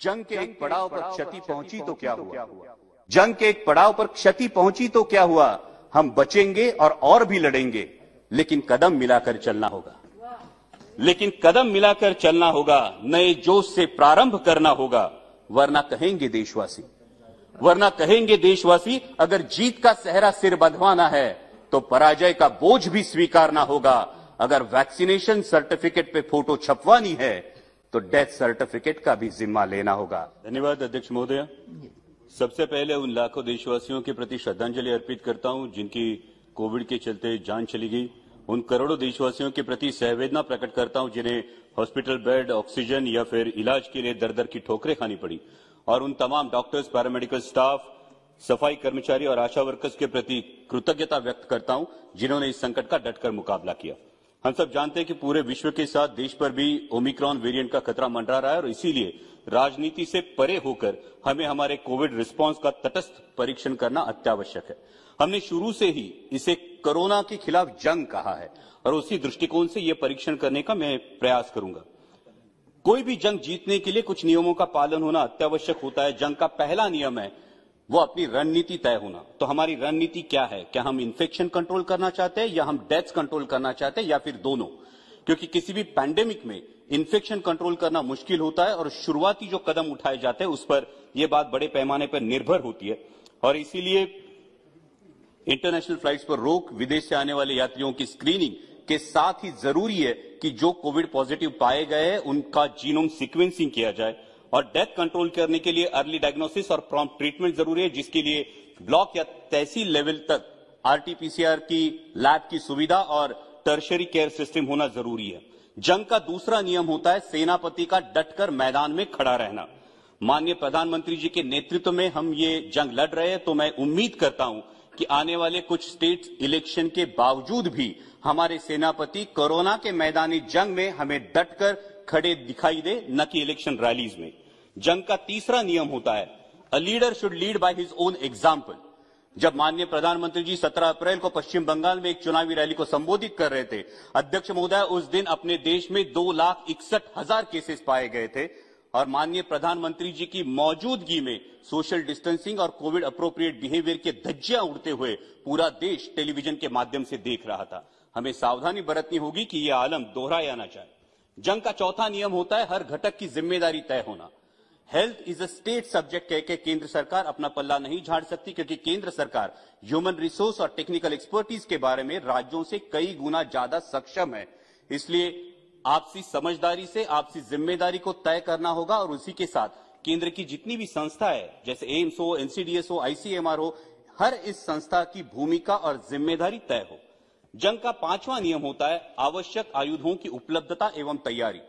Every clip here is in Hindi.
जंग के एक पड़ाव पर क्षति पहुंची तो क्या हुआ? जंग के एक पड़ाव पर क्षति पहुंची तो क्या हुआ? हम बचेंगे और भी लड़ेंगे, लेकिन कदम मिलाकर चलना होगा। लेकिन कदम मिलाकर चलना होगा, नए जोश से प्रारंभ करना होगा, वरना कहेंगे देशवासी अगर जीत का सेहरा सिर बंधवाना है तो पराजय का बोझ भी स्वीकारना होगा। अगर वैक्सीनेशन सर्टिफिकेट पे फोटो छपवानी है तो डेथ सर्टिफिकेट का भी जिम्मा लेना होगा। धन्यवाद अध्यक्ष महोदय। सबसे पहले उन लाखों देशवासियों के प्रति श्रद्धांजलि अर्पित करता हूं जिनकी कोविड के चलते जान चली गई। उन करोड़ों देशवासियों के प्रति सहवेदना प्रकट करता हूं जिन्हें हॉस्पिटल बेड, ऑक्सीजन या फिर इलाज के लिए दर दर की ठोकरें खानी पड़ी। और उन तमाम डॉक्टर्स, पैरामेडिकल स्टाफ, सफाई कर्मचारी और आशा वर्कर्स के प्रति कृतज्ञता व्यक्त करता हूं जिन्होंने इस संकट का डटकर मुकाबला किया। हम सब जानते हैं कि पूरे विश्व के साथ देश पर भी ओमिक्रॉन वेरिएंट का खतरा मंडरा रहा है और इसीलिए राजनीति से परे होकर हमें हमारे कोविड रिस्पांस का तटस्थ परीक्षण करना अत्यावश्यक है। हमने शुरू से ही इसे कोरोना के खिलाफ जंग कहा है और उसी दृष्टिकोण से यह परीक्षण करने का मैं प्रयास करूंगा। कोई भी जंग जीतने के लिए कुछ नियमों का पालन होना अत्यावश्यक होता है। जंग का पहला नियम है वो अपनी रणनीति तय होना। तो हमारी रणनीति क्या है? क्या हम इन्फेक्शन कंट्रोल करना चाहते हैं या हम डेथ्स कंट्रोल करना चाहते हैं या फिर दोनों? क्योंकि किसी भी पैंडेमिक में इन्फेक्शन कंट्रोल करना मुश्किल होता है और शुरुआती जो कदम उठाए जाते हैं उस पर यह बात बड़े पैमाने पर निर्भर होती है और इसीलिए इंटरनेशनल फ्लाइट्स पर रोक, विदेश से आने वाले यात्रियों की स्क्रीनिंग के साथ ही जरूरी है कि जो कोविड पॉजिटिव पाए गए हैं उनका जीनोम सीक्वेंसिंग किया जाए और डेथ कंट्रोल करने के लिए अर्ली डायग्नोसिस और प्रॉम्प्ट ट्रीटमेंट जरूरी है, जिसके लिए ब्लॉक या तहसील लेवल तक आरटीपीसीआर की लैब की सुविधा और टर्शरी केयर सिस्टम होना जरूरी है। जंग का दूसरा नियम होता है सेनापति का डटकर मैदान में खड़ा रहना। माननीय प्रधानमंत्री जी के नेतृत्व में हम ये जंग लड़ रहे हैं, तो मैं उम्मीद करता हूं कि आने वाले कुछ स्टेट इलेक्शन के बावजूद भी हमारे सेनापति कोरोना के मैदानी जंग में हमें डटकर खड़े दिखाई दे, न कि इलेक्शन रैलीज में। जंग का तीसरा नियम होता है a leader should lead by his own example. जब माननीय प्रधानमंत्री जी 17 अप्रैल को पश्चिम बंगाल में एक चुनावी रैली को संबोधित कर रहे थे, अध्यक्ष महोदय, उस दिन अपने देश में 2,61,000 केसेस पाए गए थे और माननीय प्रधानमंत्री जी की मौजूदगी में सोशल डिस्टेंसिंग और कोविड अप्रोप्रिएट बिहेवियर के धज्जियां उड़ते हुए पूरा देश टेलीविजन के माध्यम से देख रहा था। हमें सावधानी बरतनी होगी कि यह आलम दोहराया ना जाए। जंग का चौथा नियम होता है हर घटक की जिम्मेदारी तय होना। Health is a state subject कह के केंद्र सरकार अपना पल्ला नहीं झाड़ सकती, क्योंकि केंद्र सरकार ह्यूमन रिसोर्स और टेक्निकल एक्सपर्टीज के बारे में राज्यों से कई गुना ज्यादा सक्षम है। इसलिए आपसी समझदारी से आपसी जिम्मेदारी को तय करना होगा और उसी के साथ केंद्र की जितनी भी संस्था है, जैसे एम्स हो, एनसीडीएस हो, आईसीएमआर हो, हर इस संस्था की भूमिका और जिम्मेदारी तय हो। जंग का पांचवा नियम होता है आवश्यक आयुधों की उपलब्धता एवं तैयारी।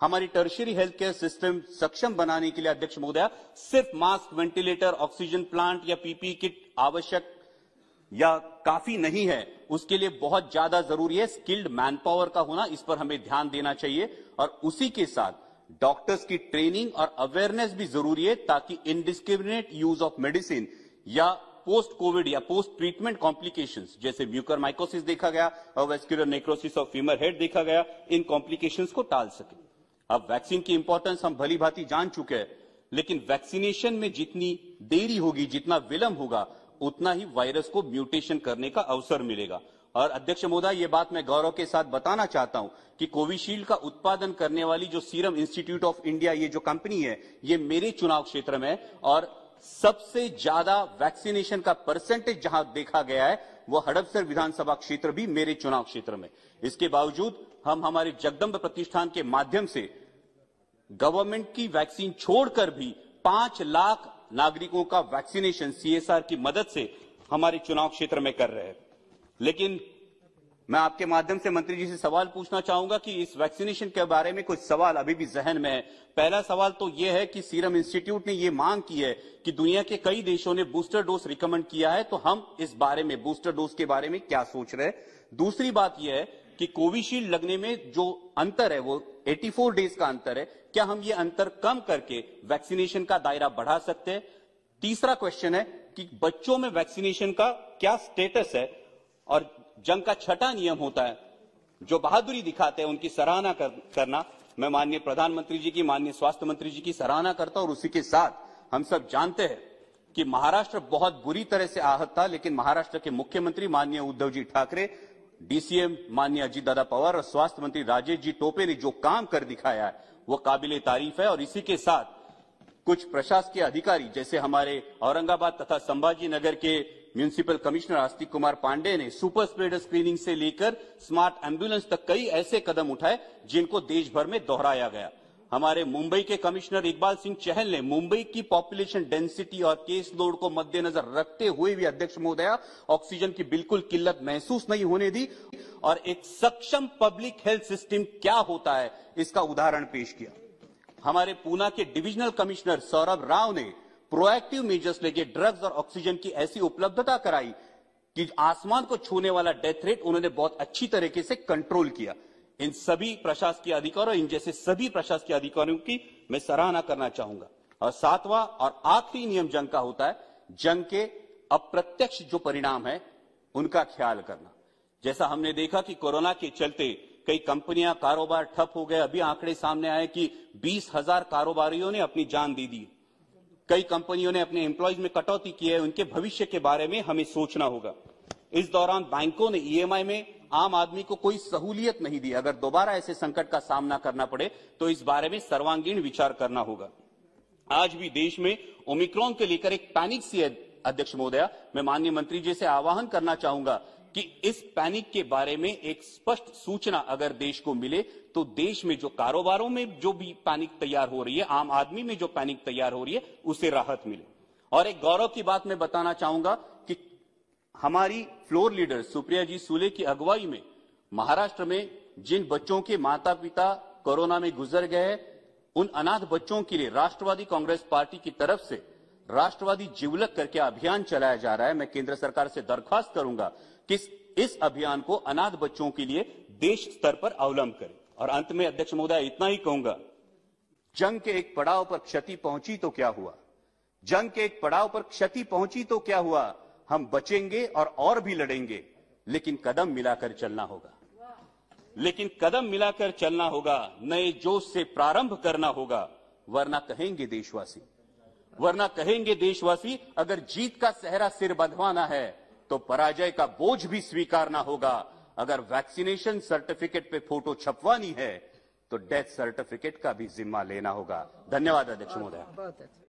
हमारी टर्शियरी हेल्थ केयर सिस्टम सक्षम बनाने के लिए अध्यक्ष महोदय सिर्फ मास्क, वेंटिलेटर, ऑक्सीजन प्लांट या पीपीई किट आवश्यक या काफी नहीं है, उसके लिए बहुत ज्यादा जरूरी है स्किल्ड मैन पावर का होना। इस पर हमें ध्यान देना चाहिए और उसी के साथ डॉक्टर्स की ट्रेनिंग और अवेयरनेस भी जरूरी है, ताकि इनडिस्क्रिमिनेट यूज ऑफ मेडिसिन या पोस्ट कोविड या पोस्ट ट्रीटमेंट कॉम्प्लिकेशंस जैसे म्यूकरमाइकोसिस देखा गया और vascular necrosis of femur head देखा गया, इन कॉम्प्लिकेशंस को टाल सके। अब वैक्सीन की इंपॉर्टेंस हम भली भांति जान चुके हैं, लेकिन वैक्सीनेशन में जितनी देरी होगी, जितना विलंब होगा, उतना ही वायरस को म्यूटेशन करने का अवसर मिलेगा। और अध्यक्ष महोदय, ये बात मैं गौरव के साथ बताना चाहता हूं कि कोविशील्ड का उत्पादन करने वाली जो सीरम इंस्टीट्यूट ऑफ इंडिया, ये जो कंपनी है, ये मेरे चुनाव क्षेत्र में और सबसे ज्यादा वैक्सीनेशन का परसेंटेज जहां देखा गया है वो हड़पसर विधानसभा क्षेत्र भी मेरे चुनाव क्षेत्र में। इसके बावजूद हम हमारे जगदम्ब प्रतिष्ठान के माध्यम से गवर्नमेंट की वैक्सीन छोड़कर भी 5 लाख नागरिकों का वैक्सीनेशन सीएसआर की मदद से हमारे चुनाव क्षेत्र में कर रहे हैं। लेकिन मैं आपके माध्यम से मंत्री जी से सवाल पूछना चाहूंगा कि इस वैक्सीनेशन के बारे में कुछ सवाल अभी भी जहन में है। पहला सवाल तो यह है कि सीरम इंस्टीट्यूट ने यह मांग की है कि दुनिया के कई देशों ने बूस्टर डोज रिकमेंड किया है, तो हम इस बारे में बूस्टर डोज के बारे में क्या सोच रहे हैं। दूसरी बात यह है कि कोविशील्ड लगने में जो अंतर है वो 84 डेज का अंतर है, क्या हम ये अंतर कम करके वैक्सीनेशन का दायरा बढ़ा सकते हैं। तीसरा क्वेश्चन है कि बच्चों में वैक्सीनेशन का क्या स्टेटस है। और जंग का छठा नियम होता है जो बहादुरी दिखाते हैं उनकी सराहना करना। मैं माननीय प्रधानमंत्री जी की, माननीय स्वास्थ्य मंत्री जी की सराहना करता हूं और उसी के साथ हम सब जानते हैं कि महाराष्ट्र बहुत बुरी तरह से आहत था, लेकिन महाराष्ट्र के मुख्यमंत्री माननीय उद्धव जी ठाकरे, डीसीएम माननीय अजीतदादा पवार और स्वास्थ्य मंत्री राजेश जी टोपे ने जो काम कर दिखाया है वो काबिले तारीफ है। और इसी के साथ कुछ प्रशासकीय अधिकारी जैसे हमारे औरंगाबाद तथा संभाजी नगर के म्युनिसिपल कमिश्नर आस्तिक कुमार पांडे ने सुपर स्प्रेडर स्क्रीनिंग से लेकर स्मार्ट एम्बुलेंस तक कई ऐसे कदम उठाए जिनको देश भर में दोहराया गया। हमारे मुंबई के कमिश्नर इकबाल सिंह चहल ने मुंबई की पॉपुलेशन डेंसिटी और केस लोड को मद्देनजर रखते हुए भी अध्यक्ष महोदया ऑक्सीजन की बिल्कुल किल्लत महसूस नहीं होने दी और एक सक्षम पब्लिक हेल्थ सिस्टम क्या होता है इसका उदाहरण पेश किया। हमारे पूना के डिविजनल कमिश्नर सौरभ राव ने प्रोएक्टिव मेजर्स लेके ड्रग्स और ऑक्सीजन की ऐसी उपलब्धता कराई कि आसमान को छूने वाला डेथ रेट उन्होंने बहुत अच्छी तरीके से कंट्रोल किया। इन सभी प्रशासकीय अधिकारियों, इन जैसे सभी प्रशासकीय अधिकारियों की मैं सराहना करना चाहूंगा। और सातवां और आखिरी नियम जंग का होता है जंग के अप्रत्यक्ष जो परिणाम है उनका ख्याल करना। जैसा हमने देखा कि कोरोना के चलते कई कंपनियां, कारोबार ठप हो गए। अभी आंकड़े सामने आए कि 20,000 कारोबारियों ने अपनी जान दे दी। कई कंपनियों ने अपने एम्प्लॉयज में कटौती की है। उनके भविष्य के बारे में हमें सोचना होगा। इस दौरान बैंकों ने ईएमआई में आम आदमी को कोई सहूलियत नहीं दी। अगर दोबारा ऐसे संकट का सामना करना पड़े तो इस बारे में सर्वांगीण विचार करना होगा। आज भी देश में ओमिक्रॉन के लेकर एक पैनिक सी है अध्यक्ष महोदया। मैं माननीय मंत्री जी से आह्वान करना चाहूंगा कि इस पैनिक के बारे में एक स्पष्ट सूचना अगर देश को मिले तो देश में जो कारोबारों में जो भी पैनिक तैयार हो रही है, आम आदमी में जो पैनिक तैयार हो रही है, उसे राहत मिले। और एक गौरव की बात मैं बताना चाहूंगा कि हमारी फ्लोर लीडर सुप्रिया जी सूले की अगुवाई में महाराष्ट्र में जिन बच्चों के माता पिता कोरोना में गुजर गए, उन अनाथ बच्चों के लिए राष्ट्रवादी कांग्रेस पार्टी की तरफ से राष्ट्रवादी जिवलक करके अभियान चलाया जा रहा है। मैं केंद्र सरकार से दरख्वास्त करूंगा कि इस अभियान को अनाथ बच्चों के लिए देश स्तर पर अवलंब करें। और अंत में अध्यक्ष महोदय इतना ही कहूंगा, जंग के एक पड़ाव पर क्षति पहुंची तो क्या हुआ, जंग के एक पड़ाव पर क्षति पहुंची तो क्या हुआ, हम बचेंगे और भी लड़ेंगे, लेकिन कदम मिलाकर चलना होगा। लेकिन कदम मिलाकर चलना होगा, नए जोश से प्रारंभ करना होगा, वरना कहेंगे देशवासी अगर जीत का सेहरा सिर बंधवाना है तो पराजय का बोझ भी स्वीकारना होगा। अगर वैक्सीनेशन सर्टिफिकेट पे फोटो छपवानी है तो डेथ सर्टिफिकेट का भी जिम्मा लेना होगा। धन्यवाद अध्यक्ष महोदय।